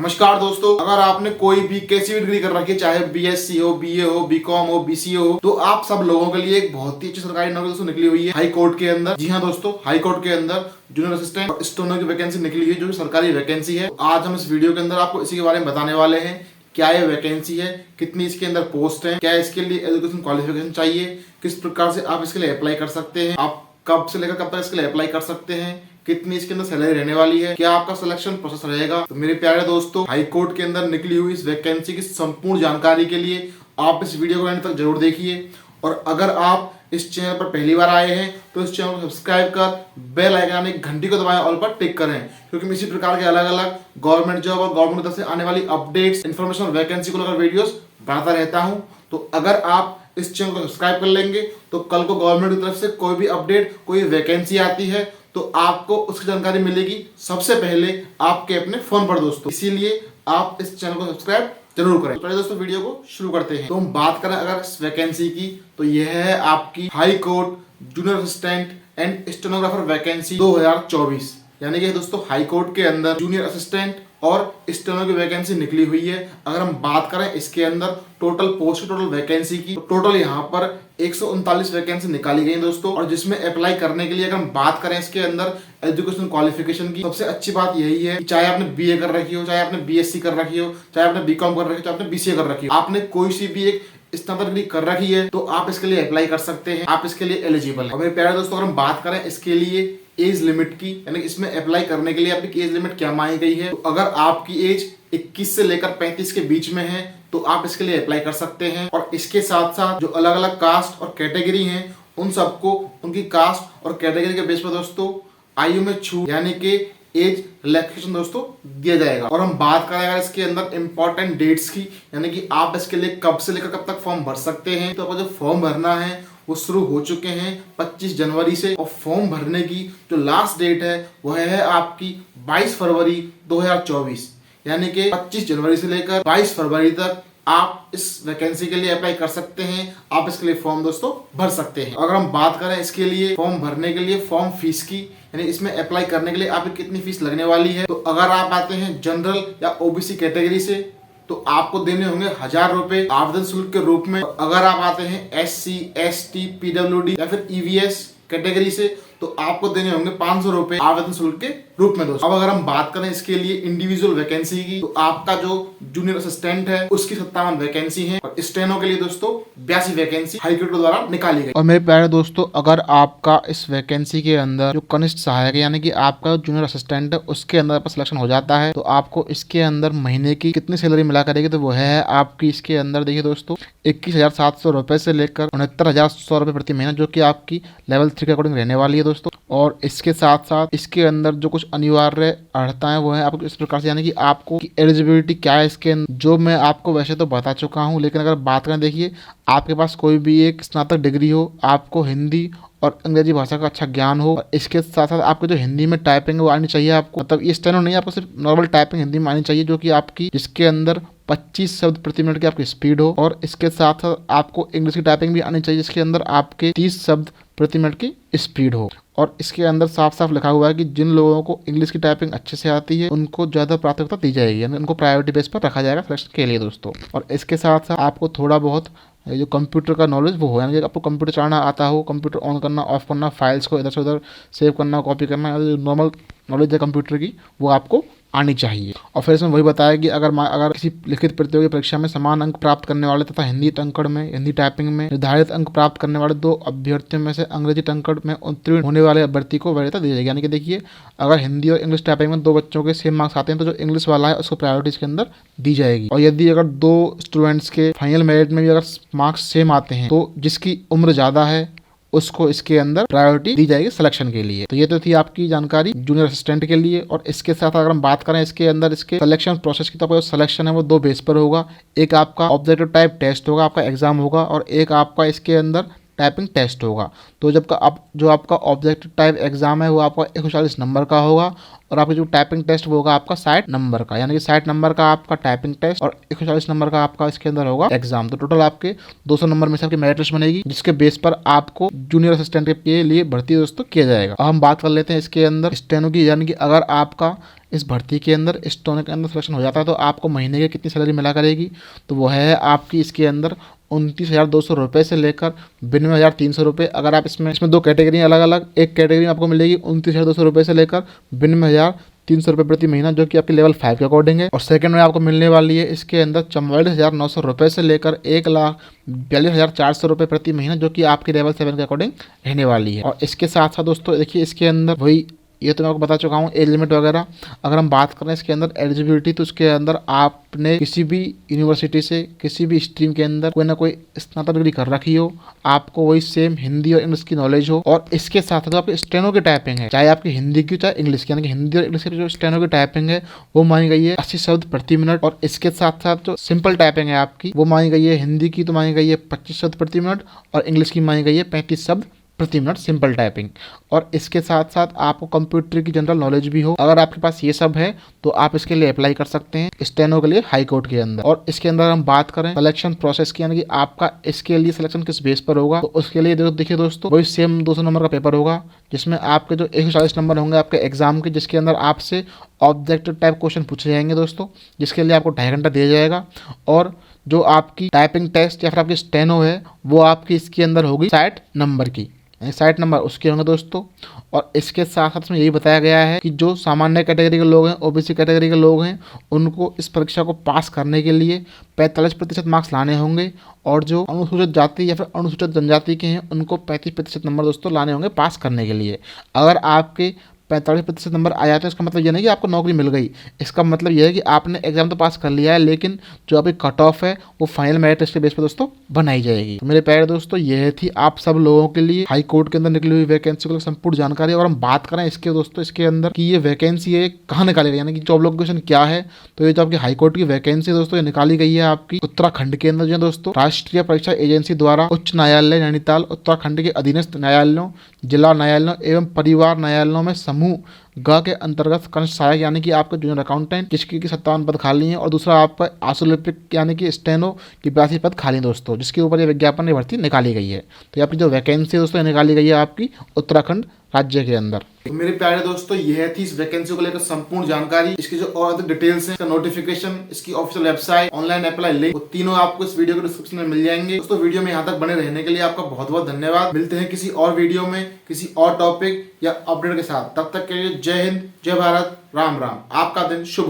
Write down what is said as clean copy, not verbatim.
नमस्कार दोस्तों, अगर आपने कोई भी कैसी भी डिग्री कर रखी है, चाहे बीएससी हो, बीए हो, बीकॉम हो, बीसीए हो, तो आप सब लोगों के लिए एक बहुत ही अच्छी सरकारी नौकरी दोस्तों निकली हुई है हाई कोर्ट के अंदर। जी हाँ दोस्तों, हाई कोर्ट के अंदर जूनियर असिस्टेंट और स्टेनो की वैकेंसी निकली है, जो कि सरकारी वैकेंसी है। आज हम इस वीडियो के अंदर आपको इसी के बारे में बताने वाले हैं। क्या ये वैकेंसी है, कितनी इसके अंदर पोस्ट है, क्या इसके लिए एजुकेशन क्वालिफिकेशन चाहिए, किस प्रकार से आप इसके लिए अप्लाई कर सकते हैं, आप कब से लेकर कब तक इसके लिए अप्लाई कर सकते हैं, कितनी इसके अंदर सैलरी रहने वाली है, क्या आपका सिलेक्शन प्रोसेस रहेगा। तो मेरे प्यारे दोस्तों, हाई कोर्ट के अंदर निकली हुई इस वैकेंसी की संपूर्ण जानकारी के लिए आप इस वीडियो को एंड तक जरूर देखिए। और अगर आप इस चैनल पर पहली बार आए हैं तो इस चैनल को सब्सक्राइब कर बेल आइकन यानी घंटी को दबाएं, ऑल पर टिक करें, क्योंकि मैं इसी प्रकार के अलग अलग गवर्नमेंट जॉब और गवर्नमेंट तरफ से आने वाली अपडेट्स, इन्फॉर्मेशन और वैकेंसी को लेकर वीडियोस बनाता रहता हूं। तो अगर आप इस चैनल को सब्सक्राइब कर लेंगे तो कल को गवर्नमेंट की तरफ से कोई भी अपडेट, कोई वैकेंसी आती है तो आपको उसकी जानकारी मिलेगी सबसे पहले आपके अपने फोन पर दोस्तों। इसीलिए आप इस चैनल को सब्सक्राइब जरूर करें। तो पहले दोस्तों वीडियो को शुरू करते हैं। तो हम बात करें अगर इस वैकेंसी की, तो यह है आपकी high court junior assistant and stenographer vacancy 2024, यानी कि दोस्तों हाई कोर्ट के अंदर जूनियर असिस्टेंट और स्टेनो की वैकेंसी निकली हुई है। अगर हम बात करें इसके अंदर टोटल पोस्ट, टोटल वैकेंसी की, तो टोटल यहाँ पर 139 वैकेंसी निकाली गई दोस्तों। और जिसमें अप्लाई करने के लिए अगर हम बात करें इसके अंदर एजुकेशन क्वालिफिकेशन की, सबसे अच्छी बात यही है कि चाहे आपने बीए कर रखी हो, चाहे आपने बीएससी कर रखी हो, चाहे आपने बीकॉम कर रखी हो, चाहे आपने बीसीए कर रखी हो, आपने कोई सी भी एक स्नातक डिग्री कर रखी है तो आप इसके लिए अप्लाई कर सकते हैं, आप इसके लिए एलिजिबल है। और मेरे प्यारे दोस्तों, अगर हम बात करें इसके लिए एज लिमिट की, यानी इसमें अप्लाई करने के लिए आपकी एज लिमिट क्या मांगी गई है, तो अगर आपकी एज 21 से लेकर 35 के बीच में है तो आप इसके लिए अप्लाई कर सकते हैं। और इसके साथ साथ जो अलग अलग कास्ट और कैटेगरी हैं, उन सबको उनकी कास्ट और कैटेगरी के बेस पर दोस्तों आयु में छूट यानी कि एज रिलैक्सेशन दोस्तों दिया जाएगा। और हम बात करें अगर इसके अंदर इंपॉर्टेंट डेट्स की, यानी कि आप इसके लिए कब से लेकर कब तक फॉर्म भर सकते हैं, तो आपको जो फॉर्म भरना है वो शुरू हो चुके हैं 25 जनवरी से। और फॉर्म भरने की जो लास्ट डेट है वह है आपकी 22 फरवरी 2024, यानी कि 25 जनवरी से लेकर 22 फरवरी तक आप इस वैकेंसी के लिए अप्लाई कर सकते हैं। आप इसके लिए फॉर्म दोस्तों भर सकते हैं। अगर हम बात करें इसके लिए फॉर्म भरने के लिए फॉर्म फीस की, यानी इसमें अप्लाई करने के लिए आपकी कितनी फीस लगने वाली है, तो अगर आप आते हैं जनरल या ओबीसी कैटेगरी से तो आपको देने होंगे 1000 रुपए आवेदन शुल्क के रूप में। अगर आप आते हैं एससी, एसटी, पीडब्ल्यूडी या फिर ईवीएस कैटेगरी से तो आपको देने होंगे 500 रुपए आवेदन शुल्क के रूप में दोस्तों। अब अगर हम बात करें इसके लिए इंडिविजुअल वैकेंसी की, तो आपका जो जूनियर असिस्टेंट है उसकी 57 वैकेंसी है और स्टेनो के लिए दोस्तों 82 वैकेंसी हाईकोर्ट द्वारा निकाली गई। और मेरे प्यारे दोस्तों, अगर आपका इस वैकेंसी के अंदर जो कनिष्ठ सहायक है यानी कि आपका जूनियर असिस्टेंट है उसके अंदर सिलेक्शन हो जाता है तो आपको इसके अंदर महीने की कितनी सैलरी मिला करेगी, तो वो है आपकी इसके अंदर देखिए दोस्तों 21,700 रुपए से लेकर 69,100 रुपए प्रति महीना, जो कि आपकी लेवल 3 के अकॉर्डिंग रहने वाली है दोस्तों। और इसके साथ साथ इसके अंदर जो कुछ अनिवार्य अर्हताएं वो है आपको इस प्रकार से, यानी कि आपको एलिजिबिलिटी क्या है इसके अंदर, जो मैं आपको वैसे तो बता चुका हूं, लेकिन अगर बात करें, देखिए आपके पास कोई भी एक स्नातक डिग्री हो, आपको हिंदी और अंग्रेजी भाषा का अच्छा ज्ञान हो, और इसके साथ साथ आपको जो हिंदी में टाइपिंग है वो आनी चाहिए आपको, मतलब ये स्टेनो नहीं, आपको सिर्फ नॉर्मल टाइपिंग हिंदी में आनी चाहिए, जो कि आपकी जिसके अंदर 25 शब्द प्रति मिनट की आपकी स्पीड हो। और इसके साथ साथ आपको इंग्लिश की टाइपिंग भी आनी चाहिए, जिसके अंदर आपके 30 शब्द प्रति मिनट की स्पीड हो। और इसके अंदर साफ साफ लिखा हुआ है कि जिन लोगों को इंग्लिश की टाइपिंग अच्छे से आती है उनको ज़्यादा प्राथमिकता दी जाएगी, यानी उनको प्रायोरिटी बेस पर रखा जाएगा सिलेक्शन के लिए दोस्तों। और इसके साथ साथ आपको थोड़ा बहुत जो कंप्यूटर का नॉलेज वो हो, यानी कि आपको कंप्यूटर चलाना आता हो, कंप्यूटर ऑन करना, ऑफ करना, फाइल्स को इधर से उधर सेव करना, कॉपी करना, नॉर्मल नॉलेज है कंप्यूटर की वो आपको आनी चाहिए। और फिर इसमें वही बताया कि अगर किसी लिखित प्रतियोगी परीक्षा में समान अंक प्राप्त करने वाले तथा हिंदी टंकण में, हिंदी टाइपिंग में निर्धारित अंक प्राप्त करने वाले 2 अभ्यर्थियों में से अंग्रेजी टंकण में उत्तीर्ण होने वाले अभ्यर्थी को वरीयता दी जाएगी। यानी कि देखिए अगर हिंदी और इंग्लिश टाइपिंग में 2 बच्चों के सेम मार्क्स आते हैं तो जो इंग्लिश वाला है उसको प्रायोरिटी इसके अंदर दी जाएगी। और यदि अगर 2 स्टूडेंट्स के फाइनल मेरिट में भी अगर मार्क्स सेम आते हैं तो जिसकी उम्र ज़्यादा है उसको इसके अंदर प्रायोरिटी दी जाएगी सिलेक्शन के लिए। तो ये तो थी आपकी जानकारी जूनियर असिस्टेंट के लिए। और इसके साथ अगर हम बात करें इसके अंदर इसके सिलेक्शन प्रोसेस की, तो आपका जो सिलेक्शन है वो 2 बेस पर होगा। एक आपका ऑब्जेक्टिव टाइप टेस्ट होगा, आपका एग्जाम होगा, और एक आपका इसके अंदर टाइपिंग टेस्ट होगा। तो जो आपका ऑब्जेक्टिव टाइप एग्जाम है वो आपका 140 नंबर का होगा और आपका जो टाइपिंग टेस्ट वो होगा आपका 60 नंबर का, यानी कि 60 नंबर का आपका टाइपिंग टेस्ट और 140 नंबर का आपका इसके अंदर होगा एग्जाम। तो टोटल आपके 200 नंबर में से आपकी मेरिट लिस्ट बनेगी, जिसके बेस पर आपको जूनियर असिस्टेंट के लिए भर्ती दोस्तों किया जाएगा। अब हम बात कर लेते हैं इसके अंदर स्टेनो की, यानी कि अगर आपका इस भर्ती के अंदर स्टेनो के अंदर सिलेक्शन हो जाता है तो आपको महीने की कितनी सैलरी मिला करेगी, तो वो है आपकी इसके अंदर 29,200 रुपये से लेकर 92,300 रुपये। अगर आप इसमें दो कैटेगरी अलग अलग, एक कैटेगरी में आपको मिलेगी 29,200 रुपये से लेकर 92,300 रुपये प्रति महीना, जो कि आपके लेवल 5 के अकॉर्डिंग है। और सेकंड में आपको मिलने वाली है इसके अंदर 44,900 रुपये से लेकर 1,42,400 रुपये प्रति महीना, जो कि आपके लेवल 7 के अकॉर्डिंग रहने वाली है। और इसके साथ साथ दोस्तों देखिए इसके अंदर वही, ये तो मैं आपको बता चुका हूँ एज लिमिट वगैरह। अगर हम बात करें इसके अंदर एलिजिबिलिटी, तो इसके अंदर आपने किसी भी यूनिवर्सिटी से किसी भी स्ट्रीम के अंदर कोई ना कोई स्नातक डिग्री कर रखी हो, आपको वही सेम हिंदी और इंग्लिश की नॉलेज हो, और इसके साथ साथ आपकी स्टेनो की टाइपिंग है, चाहे आपकी हिंदी की चाहे इंग्लिश की, यानी कि हिंदी और इंग्लिश की जो स्टेनो की टाइपिंग है वो मानी गई है 80 शब्द प्रति मिनट। और इसके साथ साथ जो सिंपल टाइपिंग है आपकी वो मानी गई है, हिंदी की तो मानी गई है 25 शब्द प्रति मिनट और इंग्लिश की मानी गई है 35 शब्द प्रति मिनट सिंपल टाइपिंग। और इसके साथ साथ आपको कंप्यूटर की जनरल नॉलेज भी हो। अगर आपके पास ये सब है तो आप इसके लिए अप्लाई कर सकते हैं स्टेनो के लिए हाई कोर्ट के अंदर। और इसके अंदर हम बात करें सिलेक्शन प्रोसेस की, यानी कि आपका इसके लिए सिलेक्शन किस बेस पर होगा, तो उसके लिए देखिए दोस्तों वही सेम 200 नंबर का पेपर होगा, जिसमें आपके जो 140 नंबर होंगे आपके एग्जाम के, जिसके अंदर आपसे ऑब्जेक्टिव टाइप क्वेश्चन पूछे जाएंगे दोस्तों, जिसके लिए आपको 2.5 घंटा दिया जाएगा। और जो आपकी टाइपिंग टेस्ट या फिर आपकी स्टेनो है वो आपकी इसके अंदर होगी 60 नंबर की, 60 नंबर उसके होंगे दोस्तों। और इसके साथ साथ में यही बताया गया है कि जो सामान्य कैटेगरी के लोग हैं, ओबीसी कैटेगरी के लोग हैं, उनको इस परीक्षा को पास करने के लिए 45% मार्क्स लाने होंगे, और जो अनुसूचित जाति या फिर अनुसूचित जनजाति के हैं उनको 35% नंबर दोस्तों लाने होंगे पास करने के लिए। अगर आपके 45% नंबर आ जाते हैं, इसका मतलब यह नहीं कि आपको नौकरी मिल गई, इसका मतलब यह है कि आपने एग्जाम तो पास कर लिया है, लेकिन जो आपकी कट ऑफ है वो फाइनल मेरिट लिस्ट के बेस पर दोस्तों बनाई जाएगी। तो मेरे प्यारे दोस्तों यह थी आप सब लोगों के लिए हाई कोर्ट के अंदर निकली हुई वैकेंसी को संपूर्ण जानकारी। और हम बात करें इसके दोस्तों इसके अंदर कि ये वैकेंसी है कहाँ निकाली गई, यानी कि जॉब लोकेशन क्या है, तो ये जो आपकी हाई कोर्ट की वैकेंसी दोस्तों ये निकाली गई है आपकी उत्तराखंड के अंदर, जो दोस्तों राष्ट्रीय परीक्षा एजेंसी द्वारा उच्च न्यायालय नैनीताल, उत्तराखंड के अधीनस्थ न्यायालयों, जिला न्यायालयों एवं परिवार न्यायालयों में समूह ग के अंतर्गत कनिष्ठ सहायक यानी कि आपका जूनियर अकाउंटेंट जिसकी 57 पद खाली हैं, और दूसरा आपका आशुलिपिक यानी कि स्टेनो की 82 पद खाली हैं दोस्तों, जिसके ऊपर ये विज्ञापन की भर्ती निकाली गई है। तो ये आपकी जो वैकेंसी है दोस्तों निकाली गई है आपकी उत्तराखंड राज्य के अंदर। तो मेरे प्यारे दोस्तों यह थी इस वैकेंसी को लेकर संपूर्ण जानकारी। इसकी जो और अधिक डिटेल्स हैं, इसका नोटिफिकेशन, इसकी official website, online apply link, वो तीनों आपको इस वीडियो के डिस्क्रिप्शन में मिल जाएंगे। दोस्तों वीडियो में यहाँ तक बने रहने के लिए आपका बहुत बहुत धन्यवाद। मिलते हैं किसी और वीडियो में किसी और टॉपिक या अपडेट के साथ, तब तक के लिए जय हिंद, जय भारत, राम राम। आपका दिन शुभ हो।